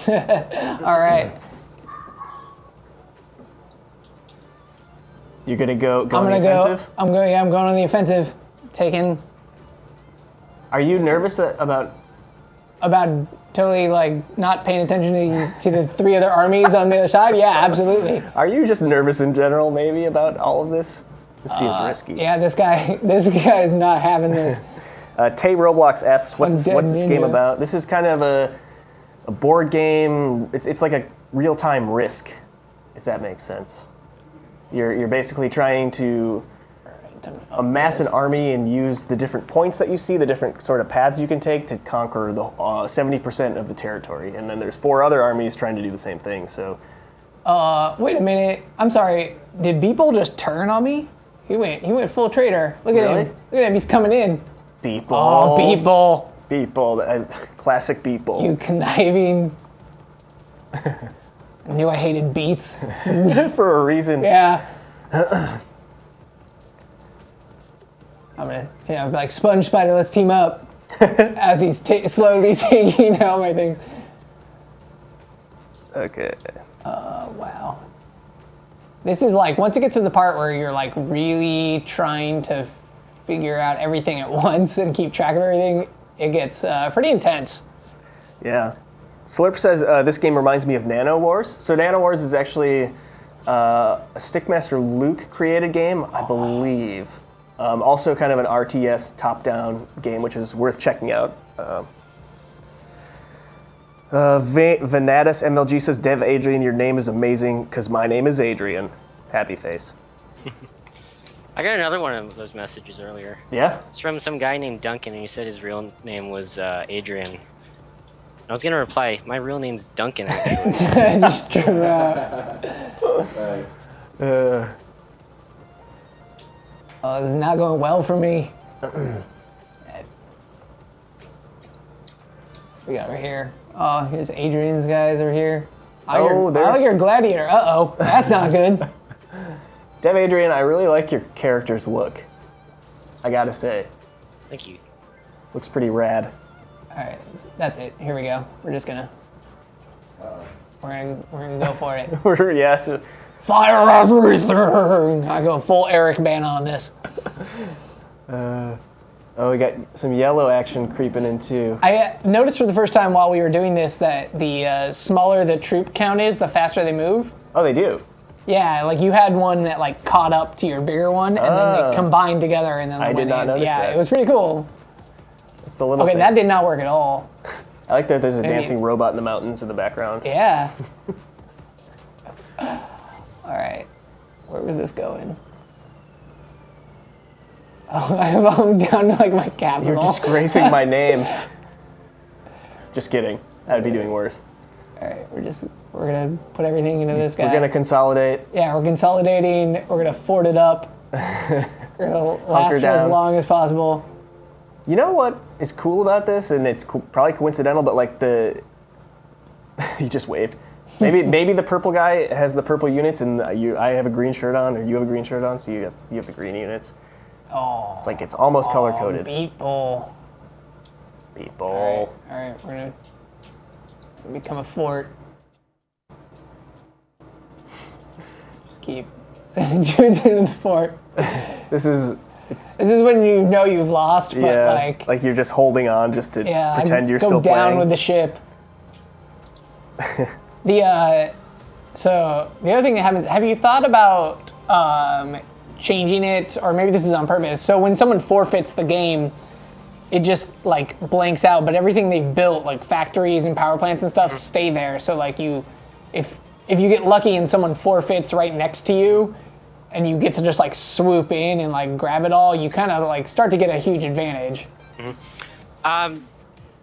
All right. You're gonna go I'm on the offensive? I'm going on the offensive. Taking Are you nervous about? Totally like not paying attention to the 3 other armies on the other side? Yeah, absolutely. Are you just nervous in general, maybe, about all of this? This seems risky. Yeah, this guy is not having this. Tay Roblox asks, what's this game ninja. about? This is kind of a board game. It's like a real-time Risk, if that makes sense. You're basically trying to amass an army and use the different points that you see, the different sort of paths you can take to conquer the 70% of the territory. And then there's 4 other armies trying to do the same thing. So, Wait a minute. I'm sorry. Did Beeple just turn on me? He went full traitor. Look at Really? him. Look at him. He's coming in. Beeple. Oh, Beeple. Beeple. Classic Beeple. You conniving. I knew I hated beats. For a reason. Yeah. I'm gonna, be like, Sponge Spider, let's team up. As he's slowly taking out my things. Okay. Wow. This is like, once it gets to the part where you're like really trying to figure out everything at once and keep track of everything, it gets pretty intense. Yeah. Slurp says, this game reminds me of Nano Wars. So Nano Wars is actually a Stickmasterluke created game, I believe. Also kind of an RTS top-down game, which is worth checking out. Venatus MLG says, Dev Adrian, your name is amazing, because my name is Adrian. Happy face. I got another one of those messages earlier. Yeah? It's from some guy named Duncan, and he said his real name was Adrian. I was gonna reply, my real name's Duncan, actually. Just turn out. Oh, this is not going well for me. We got right here. Oh, here's Adrian's guys over here. I like your gladiator. Uh-oh, that's not good. Dev Adrian, I really like your character's look. I gotta say. Thank you. Looks pretty rad. All right, that's it. Here we go. We're just gonna. We're gonna go for it. Yes. Fire everything! I go full Eric Bana on this. Oh, we got some yellow action creeping in too. I noticed for the first time while we were doing this that the smaller the troop count is, the faster they move. Oh, they do? Yeah, like you had one that like caught up to your bigger one, and then they combined together, and then I did not notice yeah, that. it was pretty cool. It's the little Okay, things. that did not work at all. I like that there's a Maybe. dancing robot in the mountains in the background. Yeah. All right, where was this going? Oh, I'm down to like my capital. You're disgracing my name. Just kidding. I'd be doing worse. All right, we're gonna put everything into this guy. We're gonna consolidate. Yeah, we're consolidating. We're gonna fort it up. We're gonna last for as long as possible. You know what is cool about this, and it's probably coincidental, but like he just waved. Maybe the purple guy has the purple units, and I have a green shirt on, or you have a green shirt on, so you have the green units. Oh. It's like it's almost color coded. Beeple. Beeple. All right, we're gonna become a fort. Just keep sending troops into the fort. This is when you know you've lost, but like you're just holding on just to pretend you're still playing. Go down with the ship. So the other thing that happens, have you thought about changing it, or maybe this is on purpose, so when someone forfeits the game, it just like blanks out, but everything they've built, like factories and power plants and stuff, stay there. So like if you get lucky and someone forfeits right next to you, and you get to just like swoop in and like grab it all, you kind of like start to get a huge advantage. Mm-hmm.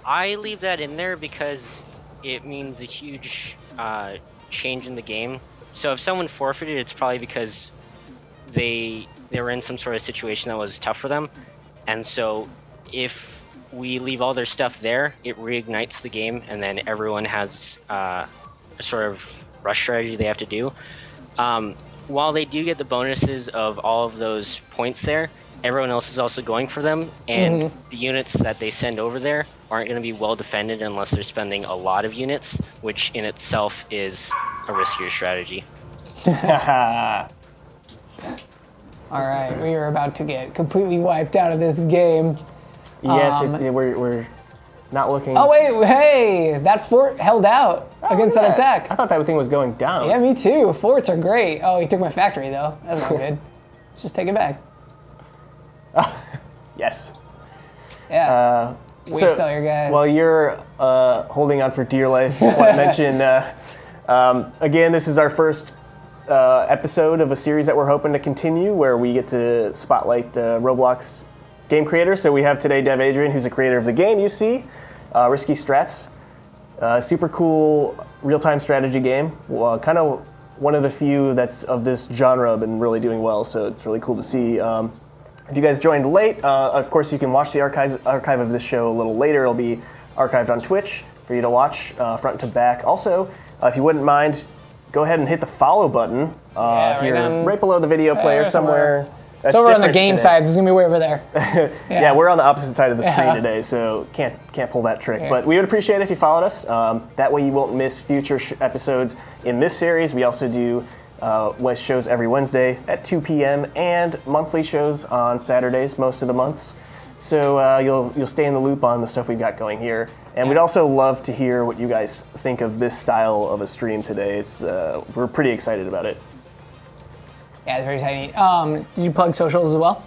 I leave that in there because it means a huge change in the game. So if someone forfeited, it's probably because they were in some sort of situation that was tough for them, and so if we leave all their stuff there, it reignites the game, and then everyone has a sort of rush strategy they have to do. While they do get the bonuses of all of those points there, everyone else is also going for them, and the units that they send over there aren't going to be well defended unless they're spending a lot of units, which in itself is a riskier strategy. All right, we are about to get completely wiped out of this game. Yes, we're not looking. Oh wait, hey, that fort held out against that attack. I thought that thing was going down. Yeah, me too. Forts are great. Oh, he took my factory though. That's not good. Let's just take it back. Yes. Yeah. Waste all your guys. While you're holding on for dear life, I want to mention, again, this is our first episode of a series that we're hoping to continue where we get to spotlight Roblox game creators. So we have today Dev Adrian, who's a creator of the game you see, Risky Strats. Super cool real-time strategy game. Kind of one of the few that's of this genre been really doing well, so it's really cool to see. If you guys joined late, of course you can watch the archive of this show a little later. It'll be archived on Twitch for you to watch front to back. Also, if you wouldn't mind, go ahead and hit the follow button right below the video player somewhere. It's over on the game side. It's going to be way over there. Yeah, we're on the opposite side of the screen today, so can't pull that trick. But we would appreciate it if you followed us. That way you won't miss future episodes in this series. We also do shows every Wednesday at 2 p.m. and monthly shows on Saturdays most of the months. So you'll stay in the loop on the stuff we've got going here. And we'd also love to hear what you guys think of this style of a stream today. We're pretty excited about it. Yeah, it's very exciting. Did you plug socials as well?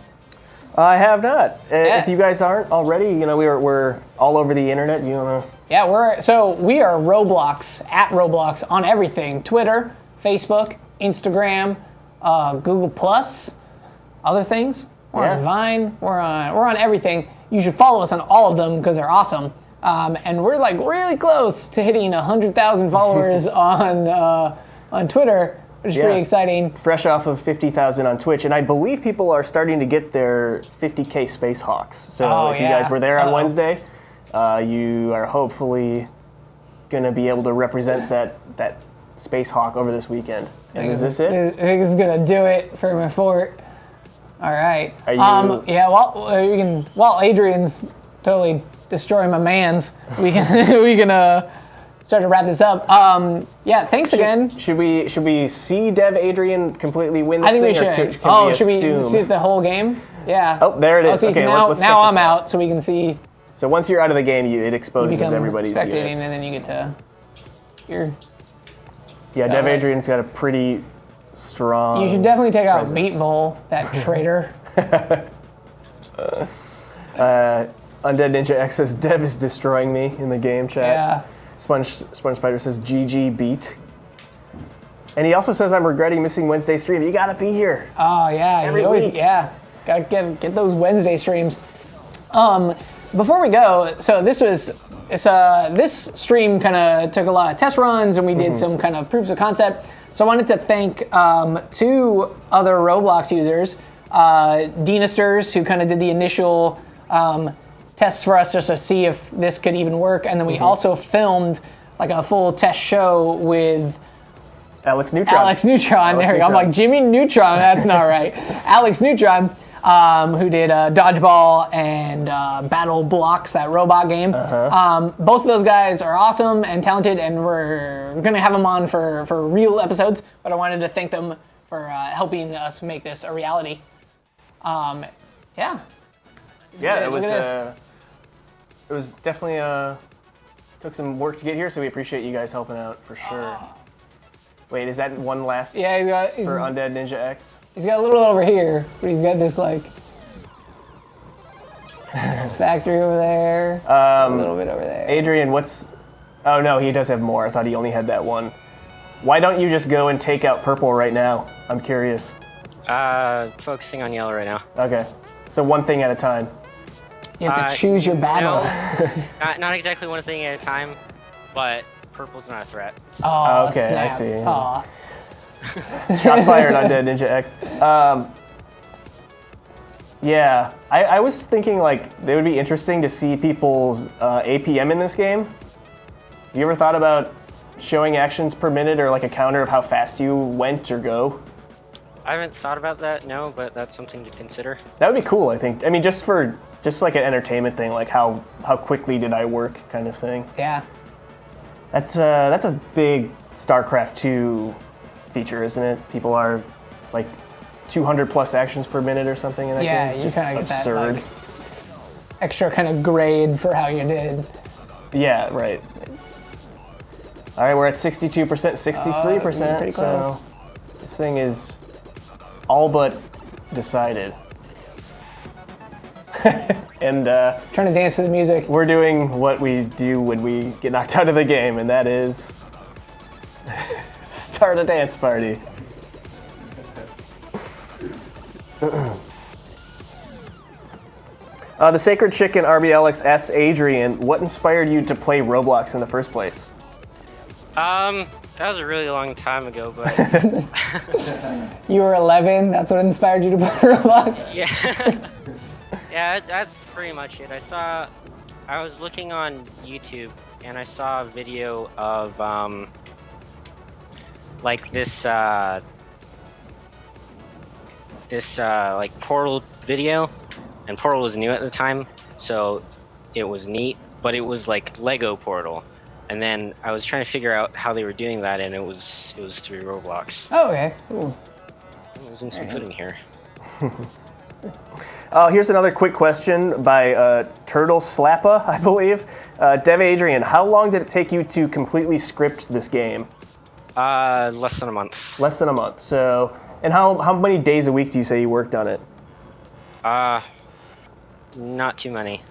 I have not. If you guys aren't already, we're all over the internet. You wanna? Yeah, we are Roblox, at Roblox on everything: Twitter, Facebook, Instagram, Google Plus, other things. We're on Vine. We're on everything. You should follow us on all of them because they're awesome. And we're like really close to hitting 100,000 followers on Twitter, which is pretty exciting. Fresh off of 50,000 on Twitch, and I believe people are starting to get their 50K Space Hawks. So if you guys were there on Wednesday, you are hopefully going to be able to represent that Space Hawk over this weekend. And is this it? I think this is going to do it for my fort. All right. Are you? While Adrian's totally destroying my mans, we can start to wrap this up. Thanks again. Should we see Dev Adrian completely win this thing? I think we should. Should we see the whole game? Yeah. Oh, there it is. Okay, so now I'm out, so we can see. So once you're out of the game, it exposes you everybody's spectating, units. and then you get to. Dev Adrian's got a pretty strong. You should definitely take out Meatball, that traitor. Undead Ninja X says Dev is destroying me in the game chat. Yeah. Sponge Spider says GG beat. And he also says I'm regretting missing Wednesday stream. You gotta be here. Oh yeah, Every week. Gotta get those Wednesday streams. Before we go, so this stream kind of took a lot of test runs, and we did some kind of proofs of concept. So I wanted to thank 2 other Roblox users, Dinasters, who kind of did the initial tests for us just to see if this could even work, and then we also filmed like a full test show with Alex Neutron. There we go. I'm like Jimmy Neutron. That's not right. Alex Neutron, who did Dodgeball and Battle Blocks, that robot game. Both of those guys are awesome and talented, and we're gonna have them on for real episodes. But I wanted to thank them for helping us make this a reality. It was definitely took some work to get here, so we appreciate you guys helping out for sure. Wait, is that one last? Yeah, for Undead Ninja X. He's got a little over here, but he's got this like factory over there, a little bit over there. Adrian, oh no, he does have more. I thought he only had that one. Why don't you just go and take out purple right now? I'm curious. Focusing on yellow right now. Okay, so one thing at a time. You have to choose your battles. No, not exactly one thing at a time, but purple's not a threat. So. Oh, okay, snap. I see. Aw. Shots fired on Dead Ninja X. I was thinking like it would be interesting to see people's APM in this game. Have you ever thought about showing actions per minute or like a counter of how fast you went or go? I haven't thought about that, no, but that's something to consider. That would be cool, I think. I mean, just like an entertainment thing, like how quickly did I work kind of thing. Yeah. That's a big StarCraft 2 feature, isn't it? People are like 200 plus actions per minute or something in that game. You kind of get absurd. that. extra kind of grade for how you did. Yeah, right. All right, we're at 62%, 63%. Pretty close. So this thing is all but decided. And Trying to dance to the music. we're doing what we do when we get knocked out of the game, and that is start a dance party. The Sacred Chicken RBLX asks Adrian, what inspired you to play Roblox in the first place? That was a really long time ago, but You were 11. That's what inspired you to play Roblox. yeah. Yeah, that's pretty much it. I was looking on YouTube and I saw a video of like this like Portal video, and Portal was new at the time, so it was neat, but it was like Lego Portal. And then I was trying to figure out how they were doing that, and it was through Roblox. Oh, okay. Ooh. I was in some pudding here. Here's another quick question by Turtle Slappa, I believe. Dev Adrian, how long did it take you to completely script this game? Less than a month. Less than a month. So, and how many days a week do you say you worked on it? Not too many.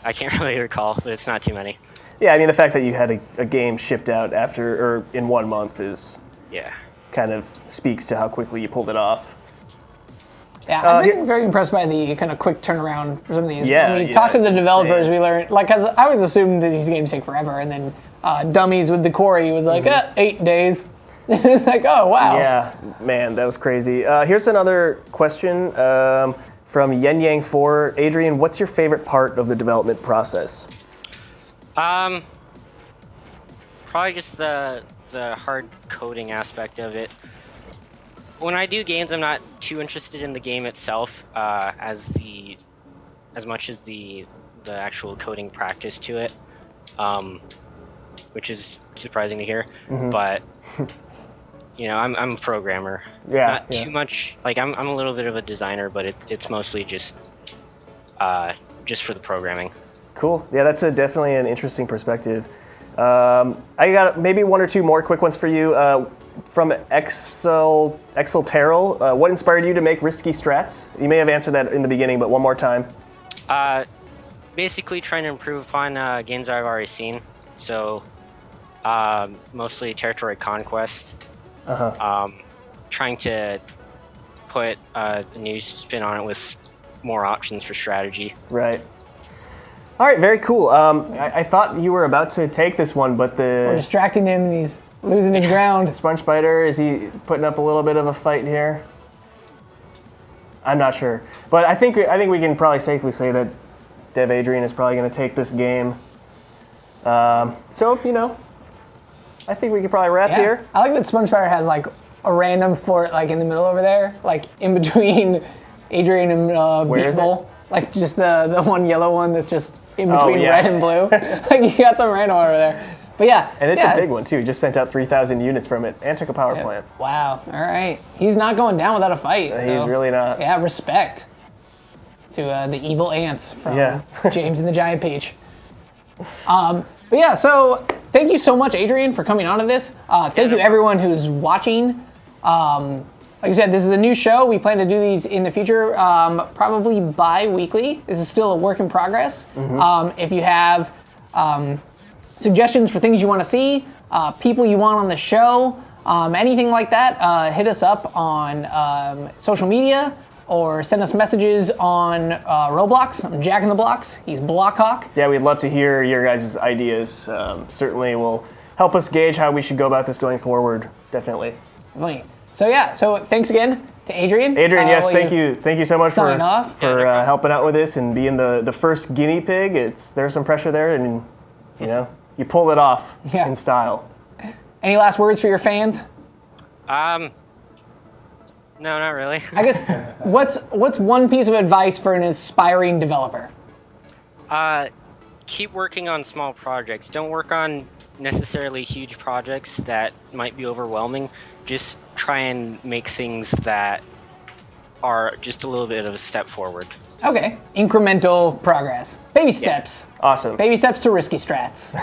I can't really recall, but it's not too many. Yeah, I mean, the fact that you had a game shipped out after, or in 1 month is Yeah. kind of speaks to how quickly you pulled it off. Yeah, I've been very impressed by the kind of quick turnaround for some of these. Yeah, when we yeah, talked to the it's developers, insane. we learned, like, 'cause I always assumed that these games take forever, and then Dummies with the Corey was like, 8 days. It's like, oh, wow. Yeah, man, that was crazy. Here's another question from Yen Yang 4. Adrian, what's your favorite part of the development process? Probably just the hard coding aspect of it. When I do games, I'm not too interested in the game itself as much as the actual coding practice to it, which is surprising to hear. But you know, I'm a programmer. Yeah, Not too much. Like I'm a little bit of a designer, but it's mostly just for the programming. Cool. Yeah, that's definitely an interesting perspective. I got maybe 1 or 2 more quick ones for you. From Exelterrell, what inspired you to make risky strats? You may have answered that in the beginning, but one more time. Basically trying to improve upon games I've already seen. So mostly territory conquest. Trying to put a new spin on it with more options for strategy. Right. All right, very cool. I thought you were about to take this one, but We're distracting him, and he's losing his ground. Sponge Spider, is he putting up a little bit of a fight here? I'm not sure, but I think we can probably safely say that Dev Adrian is probably going to take this game. So you know, I think we could probably wrap here. I like that SpongeBob has like a random fort like in the middle over there, like in between Adrian and Where is it? Beatbowl. Like just the one yellow one that's just in between yeah. red and blue. Like you got some random over there. But yeah. And it's yeah. a big one too. He just sent out 3,000 units from it and took a power plant. Wow. All right. He's not going down without a fight. He's so, really not. Yeah, respect to the evil ants from James and the Giant Peach. But yeah, so thank you so much, Adrian, for coming on to this. Thank you, everyone who's watching. Like I said, this is a new show. We plan to do these in the future, probably bi-weekly. This is still a work in progress. If you have suggestions for things you want to see, people you want on the show, anything like that, hit us up on social media or send us messages on Roblox. I'm Jack in the Blocks. He's Blockhawk. Yeah, we'd love to hear your guys' ideas. Certainly will help us gauge how we should go about this going forward. Definitely. Definitely. So yeah, so thanks again to Adrian. Adrian, yes, thank you. Thank you so much for helping out with this and being the first guinea pig. There's some pressure there, and you know, you pulled it off in style. Any last words for your fans? No, not really. I guess what's one piece of advice for an aspiring developer? Keep working on small projects. Don't work on necessarily huge projects that might be overwhelming. Just try and make things that are just a little bit of a step forward. Okay, incremental progress. Baby steps. Awesome. Baby steps to risky strats.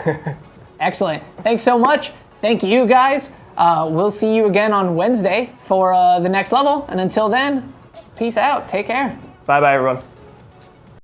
Excellent. Thanks so much. Thank you, guys. We'll see you again on Wednesday for the next level. And until then, peace out. Take care. Bye-bye, everyone.